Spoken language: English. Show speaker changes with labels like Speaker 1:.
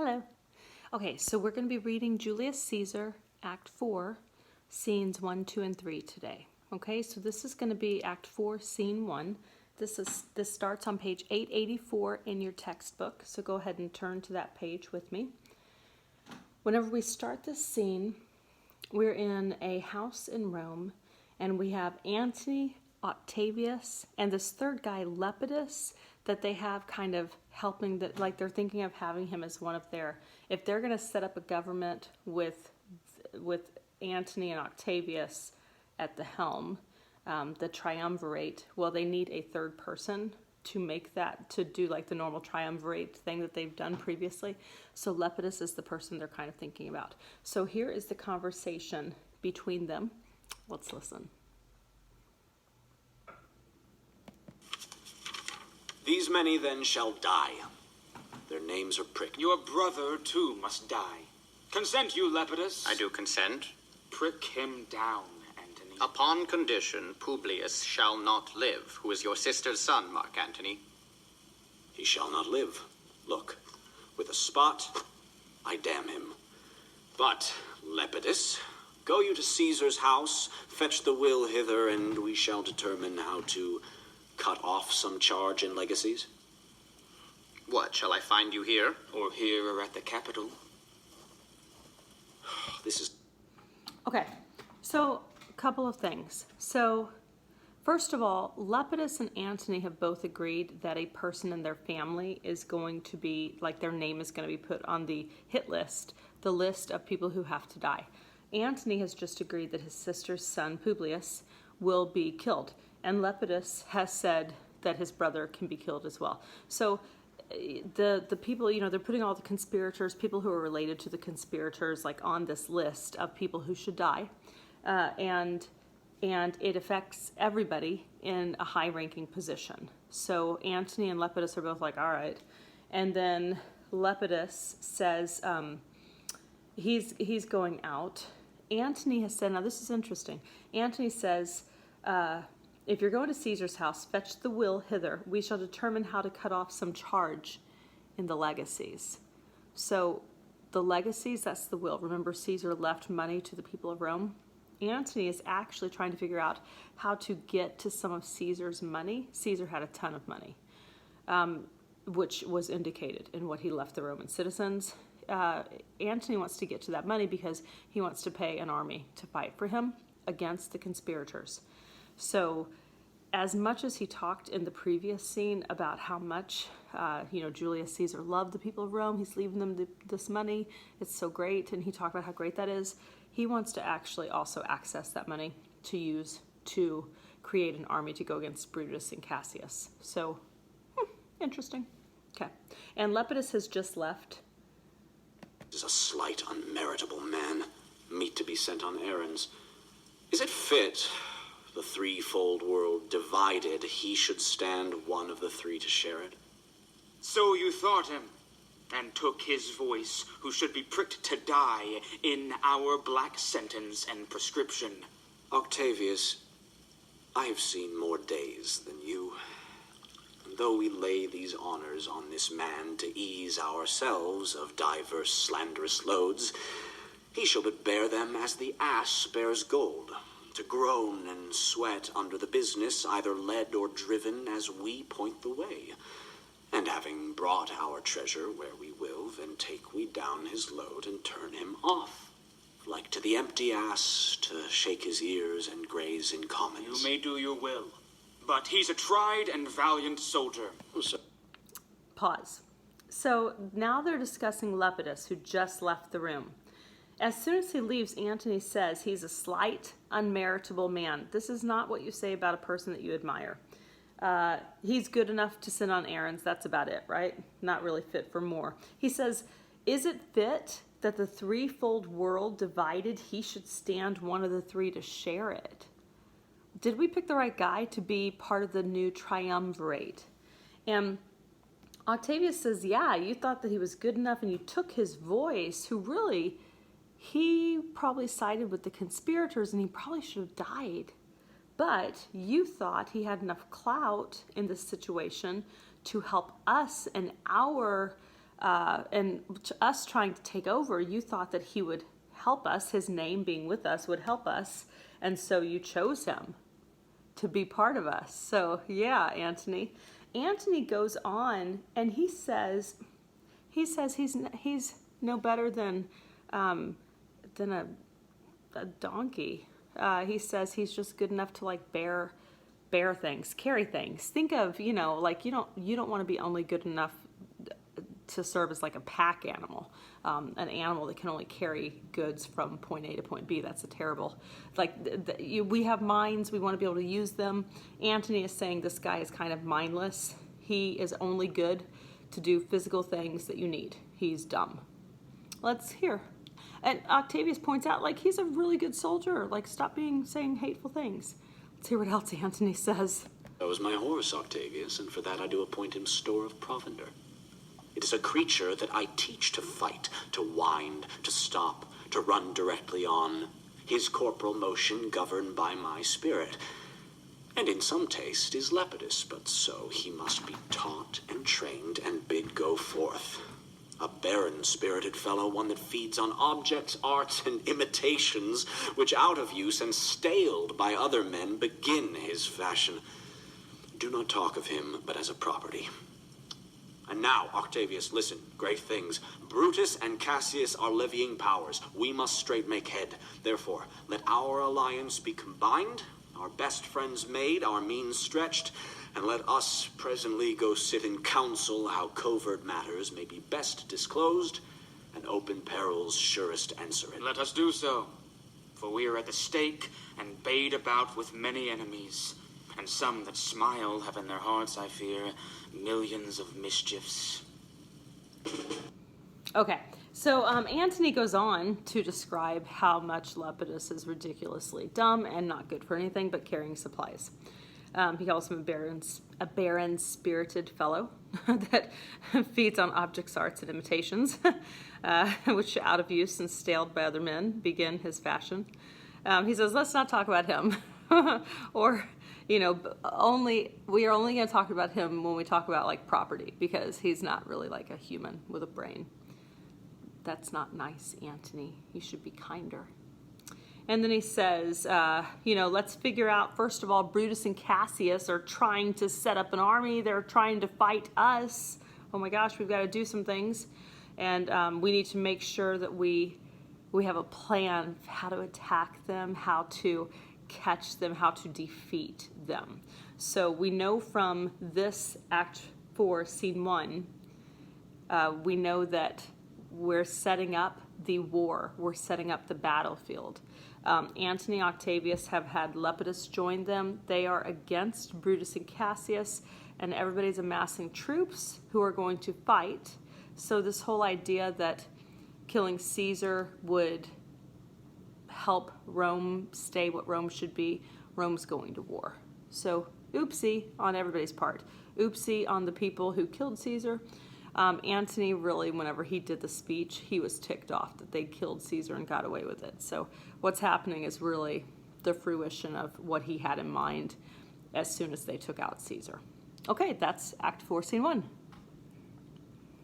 Speaker 1: Hello. Okay, so we're going to be reading Julius Caesar, Act 4, Scenes 1, 2, and 3 today. Okay, so this is going to be Act 4, Scene 1. This starts on page 884 in your textbook, so go ahead and turn to that page with me. Whenever we start this scene, we're in a house in Rome, and we have Antony, Octavius, and this third guy, Lepidus, that they have kind of helping, that like they're thinking of having him as one of their, if they're going to set up a government with Antony and Octavius at the helm, the triumvirate, well, they need a third person to make that, to do like the normal triumvirate thing that they've done previously. So Lepidus is the person they're kind of thinking about. So here is the conversation between them. Let's listen.
Speaker 2: These many then shall die. Their names are pricked.
Speaker 3: Your brother, too, must die. Consent you, Lepidus.
Speaker 4: I do consent.
Speaker 3: Prick him down, Antony.
Speaker 4: Upon condition, Publius shall not live, who is your sister's son, Mark Antony.
Speaker 2: He shall not live. Look, with a spot, I damn him. But, Lepidus, go you to Caesar's house, fetch the will hither, and we shall determine how to cut off some charge and legacies.
Speaker 4: What, shall I find you here?
Speaker 3: Or here or at the Capitol.
Speaker 2: This is...
Speaker 1: Okay, so a couple of things. So first of all, Lepidus and Antony have both agreed that a person in their family is going to be, like their name is going to be put on the hit list, the list of people who have to die. Antony has just agreed that his sister's son, Publius, will be killed. And Lepidus has said that his brother can be killed as well. So the people, you know, they're putting all the conspirators, people who are related to the conspirators, like on this list of people who should die. And it affects everybody in a high-ranking position. So Antony and Lepidus are both like, all right. And then Lepidus says he's going out. Antony has said, now this is interesting. Antony says, if you're going to Caesar's house, fetch the will hither. We shall determine how to cut off some charge in the legacies. So the legacies, that's the will. Remember, Caesar left money to the people of Rome. Antony is actually trying to figure out how to get to some of Caesar's money. Caesar had a ton of money, which was indicated in what he left the Roman citizens. Antony wants to get to that money because he wants to pay an army to fight for him against the conspirators. So as much as he talked in the previous scene about how much, Julius Caesar loved the people of Rome, he's leaving them this money, it's so great, and he talked about how great that is, he wants to actually also access that money to use to create an army to go against Brutus and Cassius. So, interesting. Okay. And Lepidus has just left.
Speaker 2: Is a slight, unmeritable man, meet to be sent on errands. Is it fit, the threefold world divided, he should stand one of the three to share it?
Speaker 3: So you thought him, and took his voice, who should be pricked to die in our black sentence and prescription.
Speaker 2: Octavius, I have seen more days than you. And though we lay these honors on this man to ease ourselves of diverse slanderous loads, he shall but bear them as the ass bears gold, to groan and sweat under the business, either led or driven, as we point the way. And having brought our treasure where we will, then take we down his load and turn him off, like to the empty ass, to shake his ears and graze in commons.
Speaker 3: You may do your will, but he's a tried and valiant soldier.
Speaker 1: Pause. So now they're discussing Lepidus, who just left the room. As soon as he leaves, Antony says he's a slight, unmeritable man. This is not what you say about a person that you admire. He's good enough to send on errands. That's about it, right? Not really fit for more. He says, is it fit that the threefold world divided, he should stand one of the three to share it? Did we pick the right guy to be part of the new triumvirate? And Octavius says, yeah, you thought that he was good enough and you took his voice, who really... he probably sided with the conspirators and he probably should have died. But you thought he had enough clout in this situation to help us and our and us trying to take over, you thought that he would help us, his name being with us would help us, and so you chose him to be part of us. So yeah, Antony. Antony goes on and he says he's no better than a donkey. He says he's just good enough to like bear things, carry things. Think of, like you don't want to be only good enough to serve as like a pack animal, an animal that can only carry goods from point A to point B. That's a terrible, we have minds, we want to be able to use them. Antony is saying this guy is kind of mindless. He is only good to do physical things that you need. He's dumb. Let's hear. And Octavius points out, like, he's a really good soldier. Like, stop saying hateful things. Let's hear what else Antony says.
Speaker 2: That was my horse, Octavius, and for that I do appoint him store of provender. It is a creature that I teach to fight, to wind, to stop, to run directly on. His corporal motion governed by my spirit. And in some taste is Lepidus, but so he must be taught and trained and bid go forth. A barren-spirited fellow, one that feeds on objects, arts, and imitations, which out of use and staled by other men begin his fashion. Do not talk of him but as a property. And now, Octavius, listen, great things. Brutus and Cassius are levying powers. We must straight make head. Therefore, let our alliance be combined, our best friends made, our means stretched, and let us presently go sit in council how covert matters may be best disclosed, and open perils surest answering.
Speaker 3: Let us do so, for we are at the stake and bayed about with many enemies, and some that smile have in their hearts, I fear, millions of mischiefs.
Speaker 1: Okay, so Antony goes on to describe how much Lepidus is ridiculously dumb and not good for anything but carrying supplies. He calls him a barren-spirited fellow that feeds on objects, arts, and imitations, which out of use and staled by other men begin his fashion. He says, let's not talk about him. Or, we are only going to talk about him when we talk about like property, because he's not really like a human with a brain. That's not nice, Antony. You should be kinder. And then he says, let's figure out, first of all, Brutus and Cassius are trying to set up an army. They're trying to fight us. Oh my gosh, we've got to do some things. And we need to make sure that we have a plan of how to attack them, how to catch them, how to defeat them. So we know from this Act 4, Scene 1, we know that we're setting up the war. We're setting up the battlefield. Antony, Octavius have had Lepidus join them. They are against Brutus and Cassius, and everybody's amassing troops who are going to fight. So this whole idea that killing Caesar would help Rome stay what Rome should be, Rome's going to war. So oopsie on everybody's part. Oopsie on the people who killed Caesar. Antony really, whenever he did the speech, he was ticked off that they killed Caesar and got away with it. So what's happening is really the fruition of what he had in mind as soon as they took out Caesar. Okay, that's Act 4, Scene 1.